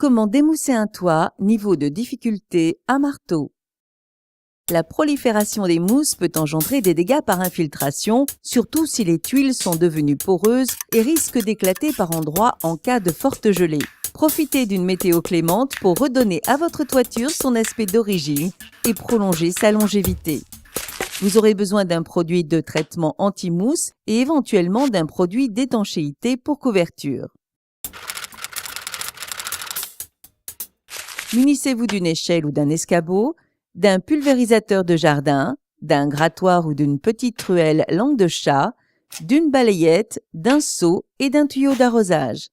Comment démousser un toit, niveau de difficulté à marteau. La prolifération des mousses peut engendrer des dégâts par infiltration, surtout si les tuiles sont devenues poreuses et risquent d'éclater par endroits en cas de forte gelée. Profitez d'une météo clémente pour redonner à votre toiture son aspect d'origine et prolonger sa longévité. Vous aurez besoin d'un produit de traitement anti-mousse et éventuellement d'un produit d'étanchéité pour couverture. Munissez-vous d'une échelle ou d'un escabeau, d'un pulvérisateur de jardin, d'un grattoir ou d'une petite truelle langue de chat, d'une balayette, d'un seau et d'un tuyau d'arrosage.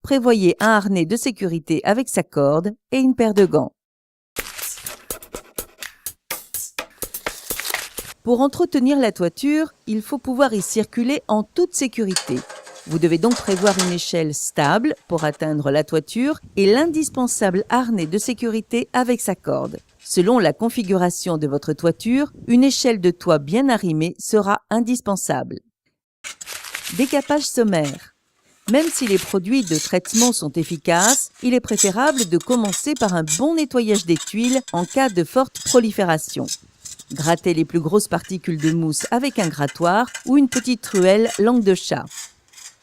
Prévoyez un harnais de sécurité avec sa corde et une paire de gants. Pour entretenir la toiture, il faut pouvoir y circuler en toute sécurité. Vous devez donc prévoir une échelle stable pour atteindre la toiture et l'indispensable harnais de sécurité avec sa corde. Selon la configuration de votre toiture, une échelle de toit bien arrimée sera indispensable. Décapage sommaire. Même si les produits de traitement sont efficaces, il est préférable de commencer par un bon nettoyage des tuiles en cas de forte prolifération. Grattez les plus grosses particules de mousse avec un grattoir ou une petite truelle langue de chat.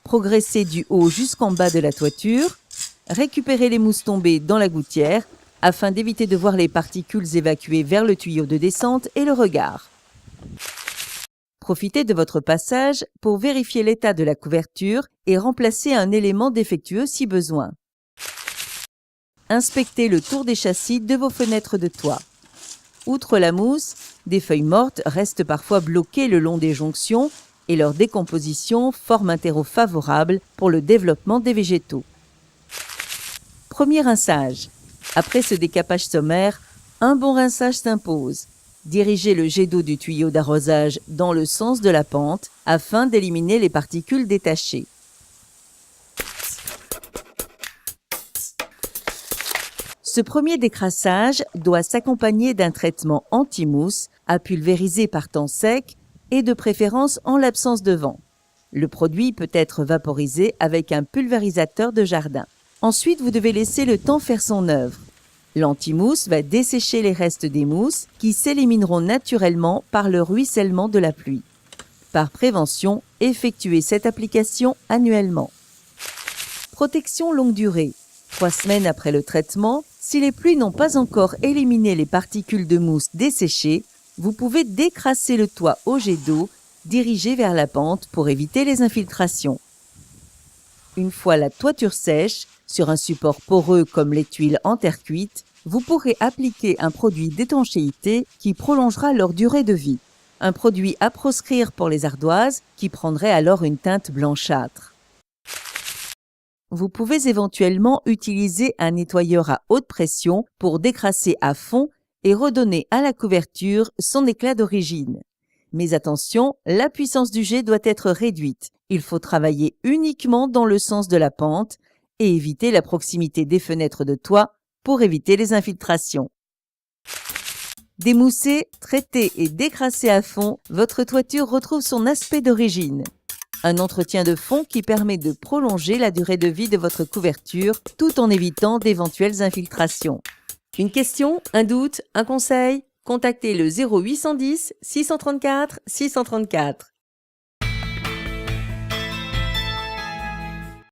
Progressez du haut jusqu'en bas de la toiture. Récupérez les mousses tombées dans la gouttière afin d'éviter de voir les particules évacuées vers le tuyau de descente et le regard. Profitez de votre passage pour vérifier l'état de la couverture et remplacer un élément défectueux si besoin. Inspectez le tour des châssis de vos fenêtres de toit. Outre la mousse, des feuilles mortes restent parfois bloquées le long des jonctions et leur décomposition forme un terreau favorable pour le développement des végétaux. Premier rinçage. Après ce décapage sommaire, un bon rinçage s'impose. Dirigez le jet d'eau du tuyau d'arrosage dans le sens de la pente afin d'éliminer les particules détachées. Ce premier décrassage doit s'accompagner d'un traitement anti-mousse à pulvériser par temps sec et de préférence en l'absence de vent. Le produit peut être vaporisé avec un pulvérisateur de jardin. Ensuite, vous devez laisser le temps faire son œuvre. L'anti-mousse va dessécher les restes des mousses qui s'élimineront naturellement par le ruissellement de la pluie. Par prévention, effectuez cette application annuellement. Protection longue durée. 3 semaines après le traitement, si les pluies n'ont pas encore éliminé les particules de mousse desséchées, vous pouvez décrasser le toit au jet d'eau dirigé vers la pente pour éviter les infiltrations. Une fois la toiture sèche, sur un support poreux comme les tuiles en terre cuite, vous pourrez appliquer un produit d'étanchéité qui prolongera leur durée de vie. Un produit à proscrire pour les ardoises qui prendrait alors une teinte blanchâtre. Vous pouvez éventuellement utiliser un nettoyeur à haute pression pour décrasser à fond et redonner à la couverture son éclat d'origine. Mais attention, la puissance du jet doit être réduite. Il faut travailler uniquement dans le sens de la pente et éviter la proximité des fenêtres de toit pour éviter les infiltrations. Démoussé, traité et décrassé à fond, votre toiture retrouve son aspect d'origine. Un entretien de fond qui permet de prolonger la durée de vie de votre couverture tout en évitant d'éventuelles infiltrations. Une question, un doute, un conseil? Contactez le 0810 634 634.